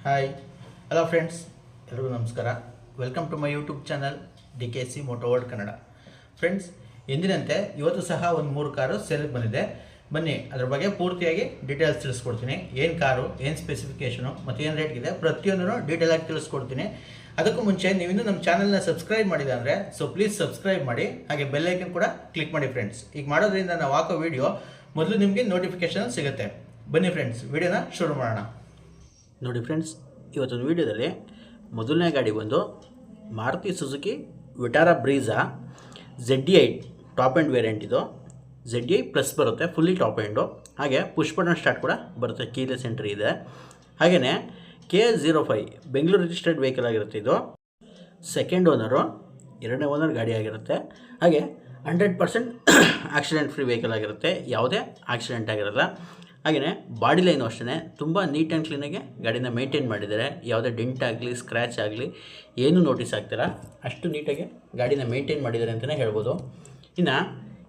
Hi hello friends, ಎಲ್ರಿಗೂ ನಮಸ್ಕಾರ. Welcome to my YouTube channel DKC moto world Kannada. Friends, ಎಂದಿನಂತೆ ಇವತ್ತು ಸಹ ಒಂದು 3 ಕಾರು ಸೇಲ್ಗೆ ಬಂದಿದೆ. ಬನ್ನಿ ಅದ್ರ ಬಗ್ಗೆ ಪೂರ್ತಿಯಾಗಿ ಡೀಟೇಲ್ಸ್ ತಿಳಿಸ್ಕೊಡ್ತೀನಿ. ಏನು ಕಾರು, ಏನು ಸ್ಪೆಸಿಫಿಕೇಷನು ಮತ್ತು ಏನು ರೇಟ್ಗಿದೆ ಪ್ರತಿಯೊಂದನ್ನು ಡೀಟೇಲಾಗಿ ತಿಳಿಸ್ಕೊಡ್ತೀನಿ. ಅದಕ್ಕೂ ಮುಂಚೆ ನೀವಿನ್ನೂ ನಮ್ಮ ಚಾನಲ್ನ ಸಬ್ಸ್ಕ್ರೈಬ್ ಮಾಡಿಲ್ಲ ಅಂದರೆ ಪ್ಲೀಸ್ ಸಬ್ಸ್ಕ್ರೈಬ್ ಮಾಡಿ, ಹಾಗೆ ಬೆಲ್ ಐಕನ್ ಕೂಡ ಕ್ಲಿಕ್ ಮಾಡಿ ಫ್ರೆಂಡ್ಸ್. ಈಗ ಮಾಡೋದ್ರಿಂದ ನಾವು ಹಾಕೋ ವಿಡಿಯೋ ಮೊದಲು ನಿಮಗೆ ನೋಟಿಫಿಕೇಶನ್ ಸಿಗುತ್ತೆ. ಬನ್ನಿ ಫ್ರೆಂಡ್ಸ್, ವಿಡಿಯೋನ ಶುರು ಮಾಡೋಣ. ನೋಡಿ ಫ್ರೆಂಡ್ಸ್, ಇವತ್ತೊಂದು ವೀಡಿಯೋದಲ್ಲಿ ಮೊದಲನೇ ಗಾಡಿ ಬಂದು Maruti Suzuki Vitara ಬ್ರೀಝಾ ZD8 top end variant. ಇದು ZD8 ಪ್ಲಸ್ ಬರುತ್ತೆ, ಫುಲ್ಲಿ ಟಾಪ್ ಆ್ಯಂಡು. ಹಾಗೆ ಪುಷ್ ಬಟನ್ ಸ್ಟಾರ್ಟ್ ಕೂಡ ಬರುತ್ತೆ, ಕೀಲೆಸ್ ಎಂಟ್ರಿ ಇದೆ. ಹಾಗೆಯೇ KA05 ಬೆಂಗಳೂರು ರಿಜಿಸ್ಟರ್ಡ್ ವೆಹಿಕಲ್ ಆಗಿರುತ್ತೆ. ಇದು ಸೆಕೆಂಡ್ ಓನರು, ಎರಡನೇ ಓನರ್ ಗಾಡಿ ಆಗಿರುತ್ತೆ. ಹಾಗೆ 100% ಆಕ್ಸಿಡೆಂಟ್ ಫ್ರೀ ವೆಹಿಕಲ್ ಆಗಿರುತ್ತೆ, ಯಾವುದೇ ಆಕ್ಸಿಡೆಂಟ್ ಆಗಿರಲ್ಲ. ಹಾಗೆಯೇ ಬಾಡಿ ಲೈನು ಅಷ್ಟೇ ತುಂಬ ನೀಟ್ ಆ್ಯಂಡ್ ಕ್ಲೀನಾಗಿ ಗಾಡಿನ ಮೇಂಟೈನ್ ಮಾಡಿದ್ದಾರೆ. ಯಾವುದೇ ಡೆಂಟ್ ಆಗಲಿ ಸ್ಕ್ರ್ಯಾಚ್ ಆಗಲಿ ಏನೂ ನೋಟಿಸ್ ಆಗ್ತಿಲ್ಲ, ಅಷ್ಟು ನೀಟಾಗಿ ಗಾಡಿನ ಮೇಂಟೈನ್ ಮಾಡಿದ್ದಾರೆ ಅಂತಲೇ ಹೇಳ್ಬೋದು. ಇನ್ನು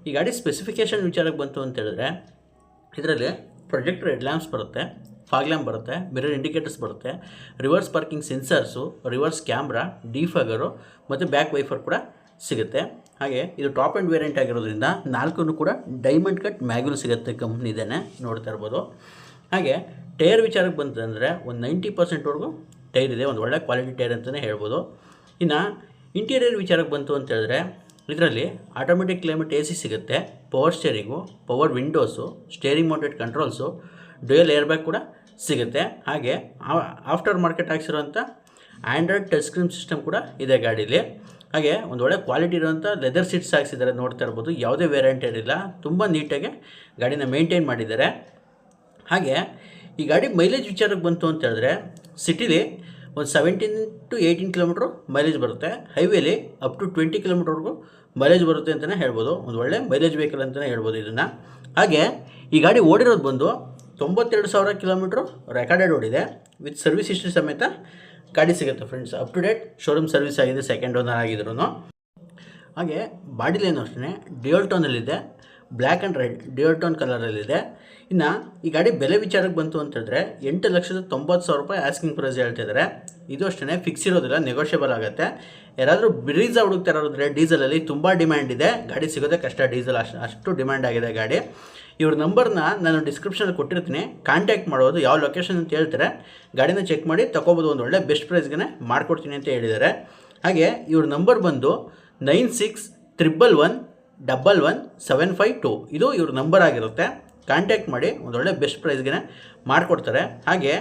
ಈ ಗಾಡಿ ಸ್ಪೆಸಿಫಿಕೇಷನ್ ವಿಚಾರಕ್ಕೆ ಬಂತು ಅಂತ ಹೇಳಿದ್ರೆ, ಇದರಲ್ಲಿ ಪ್ರೊಜೆಕ್ಟರ್ ಹೆಡ್ ಲ್ಯಾಂಪ್ಸ್ ಬರುತ್ತೆ, ಫಾಗ್ ಲ್ಯಾಂಪ್ ಬರುತ್ತೆ, ಮಿರರ್ ಇಂಡಿಕೇಟರ್ಸ್ ಬರುತ್ತೆ, reverse parking sensors, reverse camera, defogger ಮತ್ತು ಬ್ಯಾಕ್ ವೈಫರ್ ಕೂಡ ಸಿಗುತ್ತೆ. ಹಾಗೆ ಇದು ಟಾಪ್ ಆ್ಯಂಡ್ ವೇರಿಯಂಟ್ ಆಗಿರೋದ್ರಿಂದ 4 ಕೂಡ ಡೈಮಂಡ್ ಕಟ್ ಮ್ಯಾಗ್ಯೂಲ್ ಸಿಗುತ್ತೆ, ಕಂಪ್ನಿದೇನೆ ನೋಡ್ತಾ ಇರ್ಬೋದು. ಹಾಗೆ ಟೈರ್ ವಿಚಾರಕ್ಕೆ ಬಂತಂದರೆ ಒಂದು 90%ವರೆಗೂ ಟೈರ್ ಇದೆ, ಒಂದು ಒಳ್ಳೆ ಕ್ವಾಲಿಟಿ ಟೈರ್ ಅಂತಲೇ ಹೇಳ್ಬೋದು. ಇನ್ನು ಇಂಟೀರಿಯರ್ ವಿಚಾರಕ್ಕೆ ಬಂತು ಅಂತ ಹೇಳಿದ್ರೆ, ಇದರಲ್ಲಿ ಆಟೋಮೆಟಿಕ್ ಕ್ಲೈಮೇಟ್ AC ಸಿಗುತ್ತೆ, power steering, power windows, steering mounted controls, dual air bag ಕೂಡ ಸಿಗುತ್ತೆ. ಹಾಗೆ ಆಫ್ಟರ್ ಮಾರ್ಕೆಟ್ ಹಾಕ್ಸಿರೋಂಥ ಆ್ಯಂಡ್ರಾಯ್ಡ್ ಟಚ್ ಸ್ಕ್ರೀನ್ ಸಿಸ್ಟಮ್ ಕೂಡ ಇದೆ ಗಾಡೀಲಿ. ಹಾಗೆ ಒಂದು ಒಳ್ಳೆ ಕ್ವಾಲಿಟಿ ಇರೋಂಥ ಲೆದರ್ ಸೀಟ್ಸ್ ಹಾಕ್ಸಿದ್ದಾರೆ, ನೋಡ್ತಾ ಇರ್ಬೋದು. ಯಾವುದೇ ವೇರಿಯಂಟ್ ಇರಲಿಲ್ಲ, ತುಂಬ ನೀಟಾಗಿ ಗಾಡಿನ ಮೇಂಟೈನ್ ಮಾಡಿದ್ದಾರೆ. ಹಾಗೆ ಈ ಗಾಡಿ ಮೈಲೇಜ್ ವಿಚಾರಕ್ಕೆ ಬಂತು ಅಂತ ಹೇಳಿದ್ರೆ, ಸಿಟಿಲಿ ಒಂದು 17 to 18 ಕಿಲೋಮೀಟ್ರು ಮೈಲೇಜ್ ಬರುತ್ತೆ, ಹೈವೇಲಿ ಅಪ್ ಟು 20 ಕಿಲೋಮೀಟ್ರ್ವರೆಗೂ ಮೈಲೇಜ್ ಬರುತ್ತೆ ಅಂತಲೇ ಹೇಳ್ಬೋದು. ಒಂದು ಒಳ್ಳೆ ಮೈಲೇಜ್ ವೆಹಿಕಲ್ ಅಂತಲೇ ಹೇಳ್ಬೋದು ಇದನ್ನು. ಹಾಗೆ ಈ ಗಾಡಿ ಓಡಿರೋದು ಬಂದು 92,000 ಕಿಲೋಮೀಟ್ರು ರೆಕಾರ್ಡೆಡ್ ಓಡಿದೆ, ವಿತ್ ಸರ್ವಿಸ್ ಹಿಸ್ಟ್ರಿ ಸಮೇತ ಗಾಡಿ ಸಿಗುತ್ತೆ friends. Up to date showroom service ಆಗಿದೆ, ಸೆಕೆಂಡ್ ಓನರ್ ಆಗಿದ್ರು. ಹಾಗೆ ಬಾಡಿ ಲೈನ್ ಅಷ್ಟೇ ಡ್ಯುಯಲ್ ಟೋನಲ್ಲಿದೆ, black and red dual tone ಕಲರಲ್ಲಿದೆ. ಇನ್ನು ಈ ಗಾಡಿ ಬೆಲೆ ವಿಚಾರಕ್ಕೆ ಬಂತು ಅಂತ ಹೇಳಿದ್ರೆ 8,90,000 ರೂಪಾಯಿ ಆಸ್ಕಿಂಗ್ ಪ್ರೈಸ್ ಹೇಳ್ತಿದ್ದಾರೆ. ಇದು ಅಷ್ಟೇ ಫಿಕ್ಸ್ ಇರೋದಿಲ್ಲ, ನೆಗೋಷಿಯಬಲ್ ಆಗುತ್ತೆ. ಯಾರಾದರೂ ಬ್ರೀಝಾ ಹುಡುಕ್ತಾ ಇರೋದ್ರೆ ಡೀಸೆಲಲ್ಲಿ ತುಂಬ ಡಿಮ್ಯಾಂಡ್ ಇದೆ, ಗಾಡಿ ಸಿಗೋದೇ ಕಷ್ಟ, ಡೀಸೆಲ್ ಅಷ್ಟು ಡಿಮ್ಯಾಂಡ್ ಆಗಿದೆ ಗಾಡಿ. ಇವ್ರ ನಂಬರ್ನ ನಾನು ಡಿಸ್ಕ್ರಿಪ್ಷನಲ್ಲಿ ಕೊಟ್ಟಿರ್ತೀನಿ, ಕಾಂಟ್ಯಾಕ್ಟ್ ಮಾಡ್ಬೋದು. ಯಾವ ಲೊಕೇಶನ್ ಅಂತ ಹೇಳ್ತಾರೆ, ಗಾಡಿನ ಚೆಕ್ ಮಾಡಿ ತೊಗೋಬೋದು, ಒಂದು ಒಳ್ಳೆ ಬೆಸ್ಟ್ ಪ್ರೈಸ್ಗೆ ಮಾಡಿಕೊಡ್ತೀನಿ ಅಂತ ಹೇಳಿದ್ದಾರೆ. ಹಾಗೆ ಇವ್ರ ನಂಬರ್ ಬಂದು 9611111752. ಇದು ಇವ್ರ ನಂಬರ್ ಆಗಿರುತ್ತೆ, ಕಾಂಟ್ಯಾಕ್ಟ್ ಮಾಡಿ ಒಂದು ಒಳ್ಳೆ ಬೆಸ್ಟ್ ಪ್ರೈಸ್ಗೆ ಮಾಡಿಕೊಡ್ತಾರೆ. ಹಾಗೆ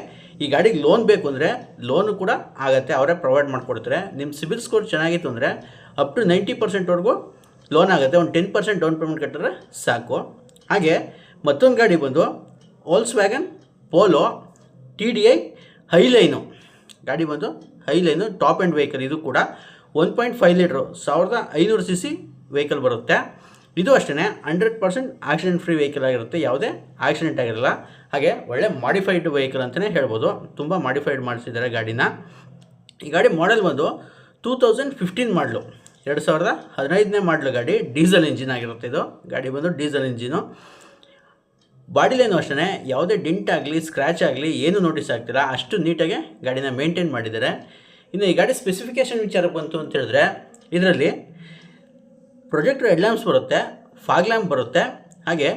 ಈ ಗಾಡಿಗೆ ಲೋನ್ ಬೇಕು ಅಂದರೆ ಲೋನು ಕೂಡ ಆಗುತ್ತೆ, ಅವರೇ ಪ್ರೊವೈಡ್ ಮಾಡಿಕೊಡ್ತಾರೆ. ನಿಮ್ಮ ಸಿಬಿಲ್ ಸ್ಕೋರ್ ಚೆನ್ನಾಗಿತ್ತು ಅಂದರೆ ಅಪ್ ಟು 90%ವರೆಗೂ ಲೋನ್ ಆಗುತ್ತೆ, ಒಂದು 10% ಡೌನ್ ಪೇಮೆಂಟ್ ಕಟ್ಟಿದ್ರೆ ಸಾಕು. ಹಾಗೆ ಮತ್ತೊಂದು ಗಾಡಿ ಬಂದು ವೋಲ್ಕ್ಸ್ವ್ಯಾಗನ್ ಪೋಲೋ TDI ಹೈಲೈನು ಗಾಡಿ ಬಂದು ಹೈಲೈನು ಟಾಪ್ ಆ್ಯಂಡ್ ವೆಹಿಕಲ್. ಇದು ಕೂಡ 1.5 ಲೀಟ್ರು 1500 cc ವೆಹಿಕಲ್ ಬರುತ್ತೆ. ಇದು ಅಷ್ಟೇ 100% ಆಕ್ಸಿಡೆಂಟ್ ಫ್ರೀ ವೆಹಿಕಲ್ ಆಗಿರುತ್ತೆ, ಯಾವುದೇ ಆಕ್ಸಿಡೆಂಟ್ ಆಗಿರಲ್ಲ. ಹಾಗೆ ಒಳ್ಳೆ ಮಾಡಿಫೈಡ್ ವೆಹಿಕಲ್ ಅಂತಲೇ ಹೇಳ್ಬೋದು, ತುಂಬ ಮಾಡಿಫೈಡ್ ಮಾಡಿಸಿದ್ದಾರೆ ಗಾಡಿನ. ಈ ಗಾಡಿ ಮಾಡೆಲ್ ಬಂದು 2015 ಮಾಡಲು, 2015ನೇ ಮಾಡಲು ಗಾಡಿ. ಡೀಸೆಲ್ ಇಂಜಿನ್ ಆಗಿರುತ್ತೆ ಇದು ಗಾಡಿ ಬಂದು, ಡೀಸೆಲ್ ಇಂಜಿನು. ಬಾಡಿ ಲೈನು ಅಷ್ಟೇ ಯಾವುದೇ ಡೆಂಟ್ ಆಗಲಿ ಸ್ಕ್ರ್ಯಾಚ್ ಆಗಲಿ ಏನು ನೋಟಿಸ್ ಆಗ್ತಿಲ್ಲ, ಅಷ್ಟು ನೀಟಾಗಿ ಗಾಡಿನ ಮೇಂಟೈನ್ ಮಾಡಿದ್ದಾರೆ. ಇನ್ನು ಈ ಗಾಡಿ ಸ್ಪೆಸಿಫಿಕೇಷನ್ ವಿಚಾರಕ್ಕೆ ಬಂತು ಅಂತ ಹೇಳಿದ್ರೆ, ಇದರಲ್ಲಿ ಪ್ರೊಜೆಕ್ಟರ್ ಹೆಡ್ ಲ್ಯಾಂಪ್ಸ್ ಬರುತ್ತೆ, ಫಾಗ್ ಲ್ಯಾಂಪ್ ಬರುತ್ತೆ. ಹಾಗೆ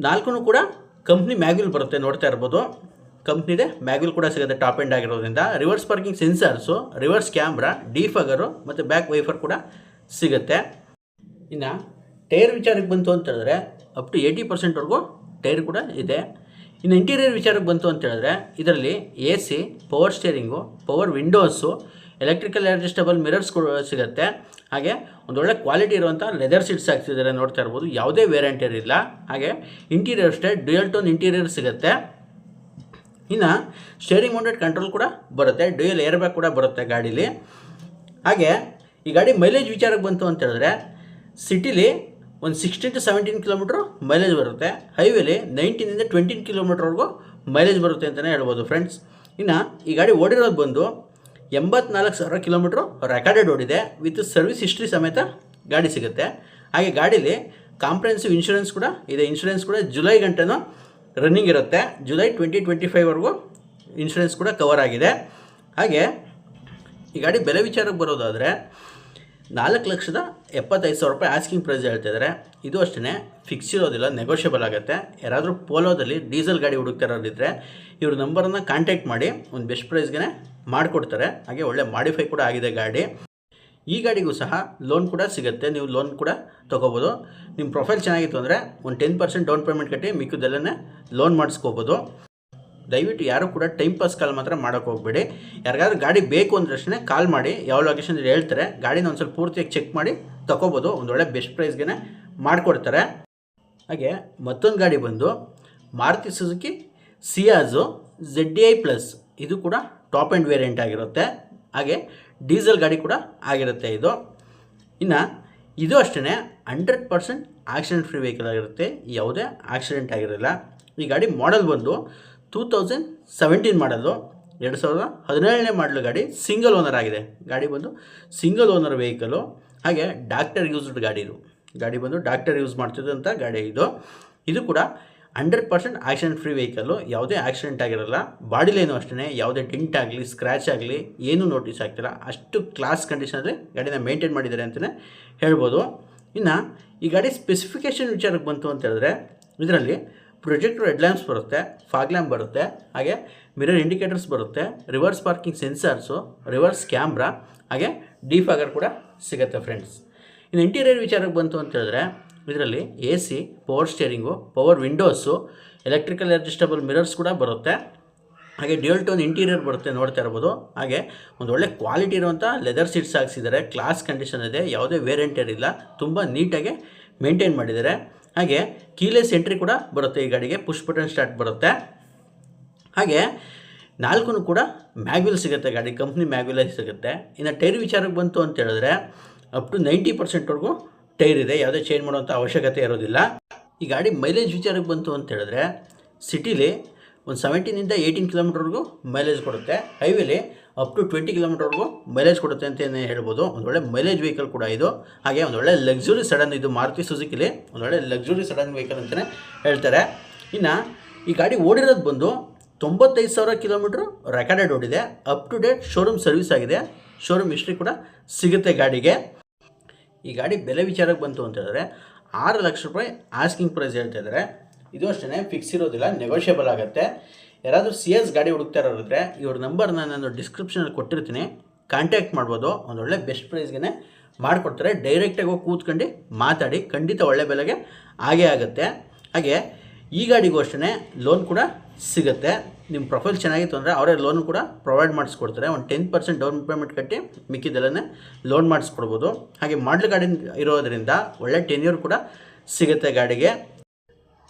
4 ಕೂಡ ಕಂಪ್ನಿ ಮ್ಯಾಗ್ಯೂಲ್ ಬರುತ್ತೆ, ನೋಡ್ತಾ ಇರ್ಬೋದು. ಕಂಪ್ನಿದೆ ಮ್ಯಾಗ್ಯೂಲ್ ಕೂಡ ಸಿಗುತ್ತೆ, ಟಾಪ್ ಎಂಡ್ ಆಗಿರೋದ್ರಿಂದ. Reverse parking sensors, reverse camera, defogger ಮತ್ತು ಬ್ಯಾಕ್ ವೈಫರ್ ಕೂಡ ಸಿಗುತ್ತೆ. ಇನ್ನು ಟೈರ್ ವಿಚಾರಕ್ಕೆ ಬಂತು ಅಂತ ಹೇಳಿದ್ರೆ ಅಪ್ ಟು 80%ವರೆಗೂ ಟೈರ್ ಕೂಡ ಇದೆ. ಇನ್ನು ಇಂಟೀರಿಯರ್ ವಿಚಾರಕ್ಕೆ ಬಂತು ಅಂತ ಹೇಳಿದ್ರೆ, ಇದರಲ್ಲಿ AC, power steering, power windows, electrical adjustable mirrors ಕೂಡ ಸಿಗುತ್ತೆ. ಹಾಗೆ ಒಂದೊಳ್ಳೆ ಕ್ವಾಲಿಟಿ ಇರುವಂಥ ಲೆದರ್ ಸೀಟ್ಸ್ ಹಾಕ್ಸಿದ್ದಾರೆ, ನೋಡ್ತಾ ಇರ್ಬೋದು. ಯಾವುದೇ ವೇರಿಯಂಟ್ ಇರಲಿಲ್ಲ. ಹಾಗೆ ಇಂಟೀರಿಯರ್ ಅಷ್ಟೇ ಡ್ಯುಯಲ್ ಟೋನ್ ಇಂಟೀರಿಯರ್ ಸಿಗುತ್ತೆ. ಇನ್ನು ಸ್ಟೇರಿಂಗ್ ಮೌಂಟೆಡ್ ಕಂಟ್ರೋಲ್ ಕೂಡ ಬರುತ್ತೆ, ಡ್ಯುಯಲ್ ಏರ್ ಬ್ಯಾಗ್ ಕೂಡ ಬರುತ್ತೆ ಗಾಡೀಲಿ. ಹಾಗೆ ಈ ಗಾಡಿ ಮೈಲೇಜ್ ವಿಚಾರಕ್ಕೆ ಬಂತು ಅಂತ ಹೇಳಿದ್ರೆ, ಸಿಟಿಲಿ ಒಂದು 16 to 17 ಕಿಲೋಮೀಟ್ರು ಮೈಲೇಜ್ ಬರುತ್ತೆ, ಹೈವೇಲಿ 19 to 20 ಕಿಲೋಮೀಟ್ರ್ವರೆಗೂ ಮೈಲೇಜ್ ಬರುತ್ತೆ ಅಂತಲೇ ಹೇಳ್ಬೋದು ಫ್ರೆಂಡ್ಸ್. ಇನ್ನು ಈ ಗಾಡಿ ಓಡಿರೋದು ಬಂದು 84,000 ಕಿಲೋಮೀಟ್ರು ರೆಕಾರ್ಡೆಡ್ ಓಡಿದೆ, ವಿತ್ ಸರ್ವಿಸ್ ಹಿಸ್ಟ್ರಿ ಸಮೇತ ಗಾಡಿ ಸಿಗುತ್ತೆ. ಹಾಗೆ ಗಾಡೀಲಿ ಕಾಂಪ್ರೆಹೆನ್ಸಿವ್ ಇನ್ಶೂರೆನ್ಸ್ ಕೂಡ ಇದೆ, ಇನ್ಶೂರೆನ್ಸ್ ಕೂಡ ಜುಲೈ ಗಂಟೆನೂ ರನ್ನಿಂಗ್ ಇರುತ್ತೆ. ಜುಲೈ 2025ವರೆಗೂ ಇನ್ಶೂರೆನ್ಸ್ ಕೂಡ ಕವರ್ ಆಗಿದೆ. ಹಾಗೆ ಈ ಗಾಡಿ ಬೆಲೆ ವಿಚಾರಕ್ಕೆ ಬರೋದಾದರೆ 4,75,000 ರೂಪಾಯಿ ಆಸ್ಕಿಂಗ್ ಪ್ರೈಸ್ ಹೇಳ್ತಿದ್ದಾರೆ. ಇದು ಅಷ್ಟೇ ಫಿಕ್ಸ್ ಇರೋದಿಲ್ಲ, ನೆಗೋಷಿಯಬಲ್ ಆಗುತ್ತೆ. ಯಾರಾದರೂ ಪೋಲೋದಲ್ಲಿ ಡೀಸೆಲ್ ಗಾಡಿ ಹುಡುಕ್ತಾರೋರಿದ್ದರೆ ಇವ್ರ ನಂಬರನ್ನು ಕಾಂಟ್ಯಾಕ್ಟ್ ಮಾಡಿ ಒಂದು ಬೆಸ್ಟ್ ಪ್ರೈಸ್ಗೆ ಮಾಡಿಕೊಡ್ತಾರೆ. ಹಾಗೆ ಒಳ್ಳೆ ಮಾಡಿಫೈ ಕೂಡ ಆಗಿದೆ ಗಾಡಿ. ಈ ಗಾಡಿಗೂ ಸಹ ಲೋನ್ ಕೂಡ ಸಿಗುತ್ತೆ, ನೀವು ಲೋನ್ ಕೂಡ ತೊಗೋಬೋದು. ನಿಮ್ಮ ಪ್ರೊಫೈಲ್ ಚೆನ್ನಾಗಿತ್ತು ಅಂದರೆ ಒಂದು 10% ಡೌನ್ ಪೇಮೆಂಟ್ ಕಟ್ಟಿ ಮಿಕ್ಕಿದ್ದೆಲ್ಲನೇ ಲೋನ್ ಮಾಡಿಸ್ಕೋಬೋದು. ದಯವಿಟ್ಟು ಯಾರು ಕೂಡ ಟೈಮ್ ಪಾಸ್ ಕಾಲ್ ಮಾತ್ರ ಮಾಡೋಕ್ಕೆ ಹೋಗಬೇಡಿ. ಯಾರಿಗಾದ್ರೂ ಗಾಡಿ ಬೇಕು ಅಂದ್ರಷ್ಟೇ ಕಾಲ್ ಮಾಡಿ, ಯಾವ ಲೊಕೇಶನ್ ಹೇಳ್ತಾರೆ ಗಾಡಿನ ಒಂದು ಸ್ವಲ್ಪ ಪೂರ್ತಿಯಾಗಿ ಚೆಕ್ ಮಾಡಿ ತೊಗೋಬೋದು. ಒಂದೊಳ್ಳೆ ಬೆಸ್ಟ್ ಪ್ರೈಸ್ಗೆ ಮಾಡಿಕೊಡ್ತಾರೆ. ಹಾಗೆ ಮತ್ತೊಂದು ಗಾಡಿ ಬಂದು ಮಾರುತಿ ಸುಜುಕಿ ಸಿಯಾಜು ZDI+. ಇದು ಕೂಡ ಟಾಪ್ ಆ್ಯಂಡ್ ವೇರಿಯಂಟ್ ಆಗಿರುತ್ತೆ. ಹಾಗೆ ಡೀಸೆಲ್ ಗಾಡಿ ಕೂಡ ಆಗಿರುತ್ತೆ ಇದು. ಇನ್ನು ಇದು ಅಷ್ಟೇ 100% ಆಕ್ಸಿಡೆಂಟ್ ಫ್ರೀ ವೆಹಿಕಲ್ ಆಗಿರುತ್ತೆ, ಯಾವುದೇ ಆಕ್ಸಿಡೆಂಟ್ ಆಗಿರಲ್ಲ. ಈ ಗಾಡಿ ಮಾಡೆಲ್ ಬಂದು 2017 ಮಾಡಲು, 2017ನೇ ಮಾಡಲು ಗಾಡಿ. ಸಿಂಗಲ್ ಓನರ್ ಆಗಿದೆ. ಗಾಡಿ ಬಂದು ಸಿಂಗಲ್ ಓನರ್ ವೆಹಿಕಲು. ಹಾಗೆ ಡಾಕ್ಟರ್ ಯೂಸ್ಡ್ ಗಾಡಿ ಇದು. ಗಾಡಿ ಬಂದು ಡಾಕ್ಟರ್ ಯೂಸ್ ಮಾಡ್ತಿದ್ದಂಥ ಗಾಡಿ ಇದು. ಇದು ಕೂಡ 100% ಆಕ್ಸಿಡೆಂಟ್ ಫ್ರೀ ವೆಹಿಕಲ್ಲು, ಯಾವುದೇ ಆಕ್ಸಿಡೆಂಟ್ ಆಗಿರಲ್ಲ. ಬಾಡಿಲೇನು ಅಷ್ಟೇ ಯಾವುದೇ ಡೆಂಟ್ ಆಗಲಿ ಸ್ಕ್ರ್ಯಾಚ್ ಆಗಲಿ ಏನೂ ನೋಟಿಸ್ ಆಗ್ತಿಲ್ಲ. ಅಷ್ಟು ಕ್ಲಾಸ್ ಕಂಡೀಷನಲ್ಲಿ ಗಾಡಿನ ಮೇಂಟೈನ್ ಮಾಡಿದ್ದಾರೆ ಅಂತಲೇ ಹೇಳ್ಬೋದು. ಇನ್ನು ಈ ಗಾಡಿ ಸ್ಪೆಸಿಫಿಕೇಷನ್ ವಿಚಾರಕ್ಕೆ ಬಂತು ಅಂತ ಹೇಳಿದ್ರೆ ಇದರಲ್ಲಿ ಪ್ರೊಜೆಕ್ಟರ್ ಹೆಡ್ಲ್ಯಾಂಪ್ಸ್ ಬರುತ್ತೆ, ಫಾಗ್ ಲ್ಯಾಂಪ್ ಬರುತ್ತೆ, ಹಾಗೆ ಮಿರರ್ ಇಂಡಿಕೇಟರ್ಸ್ ಬರುತ್ತೆ, reverse parking sensors, reverse camera, ಹಾಗೆ ಡಿಫಾಗರ್ ಕೂಡ ಸಿಗುತ್ತೆ ಫ್ರೆಂಡ್ಸ್. ಇನ್ನು ಇಂಟೀರಿಯರ್ ವಿಚಾರಕ್ಕೆ ಬಂತು ಅಂತ ಹೇಳಿದ್ರೆ ಇದರಲ್ಲಿ AC, power steering, power windows, electrical adjustable mirrors ಕೂಡ ಬರುತ್ತೆ. ಹಾಗೆ ಡ್ಯೂಯಲ್ ಟೋನ್ ಇಂಟೀರಿಯರ್ ಬರುತ್ತೆ, ನೋಡ್ತಾ ಇರ್ಬೋದು. ಹಾಗೆ ಒಂದು ಒಳ್ಳೆ ಕ್ವಾಲಿಟಿ ಇರುವಂಥ ಲೆದರ್ ಸೀಟ್ಸ್ ಹಾಕ್ಸಿದ್ದಾರೆ, ಕ್ಲಾಸ್ ಕಂಡೀಷನ್ ಇದೆ, ಯಾವುದೇ ವೇರಿಯಂಟರ್ ಇಲ್ಲ, ತುಂಬ ನೀಟಾಗಿ ಮೇಂಟೈನ್ ಮಾಡಿದ್ದಾರೆ. ಹಾಗೆ ಕೀಲೆಸ್ ಎಂಟ್ರಿ ಕೂಡ ಬರುತ್ತೆ ಈ ಗಾಡಿಗೆ, ಪುಷ್ ಬಟನ್ ಸ್ಟಾರ್ಟ್ ಬರುತ್ತೆ. ಹಾಗೆ 4 ಕೂಡ ಮ್ಯಾಗ್ವಿಲ್ ಸಿಗುತ್ತೆ, ಗಾಡಿ ಕಂಪ್ನಿ ಮ್ಯಾಗ್ವಿಲ್ ಸಿಗುತ್ತೆ. ಇನ್ನು ಟೈರ್ ವಿಚಾರಕ್ಕೆ ಬಂತು ಅಂತ ಹೇಳಿದ್ರೆ ಅಪ್ ಟು 90%ವರೆಗೂ ಟೈರ್ ಇದೆ, ಯಾವುದೇ ಚೇಂಜ್ ಮಾಡುವಂಥ ಅವಶ್ಯಕತೆ ಇರೋದಿಲ್ಲ. ಈ ಗಾಡಿ ಮೈಲೇಜ್ ವಿಚಾರಕ್ಕೆ ಬಂತು ಅಂತ ಹೇಳಿದ್ರೆ ಸಿಟಿಲಿ ಒಂದು 17ಇಂದ 18 ಕಿಲೋಮೀಟರ್ವರೆಗೂ ಮೈಲೇಜ್ ಕೊಡುತ್ತೆ. ಹೈವೇಲಿ ಅಪ್ ಟು 20 ಕಿಲೋಮೀಟರ್ವರೆಗೂ ಮೈಲೇಜ್ ಕೊಡುತ್ತೆ ಅಂತಲೇ ಹೇಳ್ಬೋದು. ಒಂದು ಒಳ್ಳೆ ಮೈಲೇಜ್ ವೆಹಿಕಲ್ ಕೂಡ ಇದು. ಹಾಗೆ ಒಂದು ಒಳ್ಳೆ ಲಕ್ಸುರಿ ಸಡನ್, ಇದು ಮಾರುತಿ ಸುಜುಕಿಲಿ ಒಂದು ಒಳ್ಳೆ ಲಕ್ಸುರಿ ಸಡನ್ ವೆಹಿಕಲ್ ಅಂತಲೇ ಹೇಳ್ತಾರೆ. ಇನ್ನು ಈ ಗಾಡಿ ಓಡಿರೋದು ಬಂದು 95,000 ಕಿಲೋಮೀಟ್ರು ರೆಕಾರ್ಡೆಡ್ ಓಡಿದೆ. Up to date showroom service ಆಗಿದೆ, ಶೋರೂಮ್ ಹಿಸ್ಟ್ರಿ ಕೂಡ ಸಿಗುತ್ತೆ ಗಾಡಿಗೆ. ಈ ಗಾಡಿ ಬೆಲೆ ವಿಚಾರಕ್ಕೆ ಬಂತು ಅಂತ ಹೇಳಿದ್ರೆ 6 ಲಕ್ಷ ರೂಪಾಯಿ ಆಸ್ಕಿಂಗ್ ಪ್ರೈಸ್ ಹೇಳ್ತಾ ಇದ್ದಾರೆ. ಇದು ಅಷ್ಟೇ ಫಿಕ್ಸ್ ಇರೋದಿಲ್ಲ, ನೆಗೋಷಿಯಬಲ್ ಆಗುತ್ತೆ. ಯಾರಾದರೂ CS ಗಾಡಿ ಹುಡುಕ್ತಾ ಇರೋರಿದ್ರೆ ಇವ್ರ ನಂಬರ್ನ ನಾನು ಡಿಸ್ಕ್ರಿಪ್ಷನಲ್ಲಿ ಕೊಟ್ಟಿರ್ತೀನಿ, ಕಾಂಟ್ಯಾಕ್ಟ್ ಮಾಡ್ಬೋದು. ಒಂದೊಳ್ಳೆ ಬೆಸ್ಟ್ ಪ್ರೈಸ್ಗೆ ಮಾಡಿಕೊಡ್ತಾರೆ. ಡೈರೆಕ್ಟಾಗಿ ಹೋಗಿ ಕೂತ್ಕೊಂಡು ಮಾತಾಡಿ, ಖಂಡಿತ ಒಳ್ಳೆ ಬೆಲೆಗೆ ಆಗೇ ಆಗುತ್ತೆ. ಹಾಗೆ ಈ ಗಾಡಿಗೂ ಅಷ್ಟೇ ಲೋನ್ ಕೂಡ ಸಿಗುತ್ತೆ. ನಿಮ್ಮ ಪ್ರೊಫೈಲ್ ಚೆನ್ನಾಗಿತ್ತು ಅಂದರೆ ಅವರೇ ಲೋನ್ ಕೂಡ ಪ್ರೊವೈಡ್ ಮಾಡಿಸ್ಕೊಡ್ತಾರೆ. ಒಂದು 10% ಡೌನ್ ಪೇಮೆಂಟ್ ಕಟ್ಟಿ ಮಿಕ್ಕಿದ್ದೆಲ್ಲನೇ ಲೋನ್ ಮಾಡಿಸ್ಕೊಡ್ಬೋದು. ಹಾಗೆ ಮಾಡಲ್ ಗಾಡಿ ಇರೋದರಿಂದ ಒಳ್ಳೆ ಟೆನ್ಯೂರ್ ಕೂಡ ಸಿಗುತ್ತೆ ಗಾಡಿಗೆ.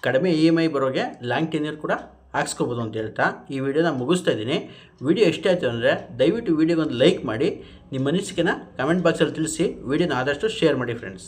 ಕಡಿಮೆ EMI ಬರೋಗೆ ಲಾಂಗ್ ಟೆನ್ಯೂರ್ ಕೂಡ ಹಾಕ್ಸ್ಕೊಬೋದು ಅಂತ ಹೇಳ್ತಾ ಈ ವಿಡಿಯೋನ ಮುಗಿಸ್ತಾ ಇದ್ದೀನಿ. ವಿಡಿಯೋ ಇಷ್ಟ ಆಯಿತು ಅಂದರೆ ದಯವಿಟ್ಟು ವಿಡಿಯೋಗೊಂದು ಲೈಕ್ ಮಾಡಿ, ನಿಮ್ಮ ಅನಿಸಿಕೆನ ಕಮೆಂಟ್ ಬಾಕ್ಸಲ್ಲಿ ತಿಳಿಸಿ. ವಿಡಿಯೋನ ಆದಷ್ಟು ಶೇರ್ ಮಾಡಿ ಫ್ರೆಂಡ್ಸ್.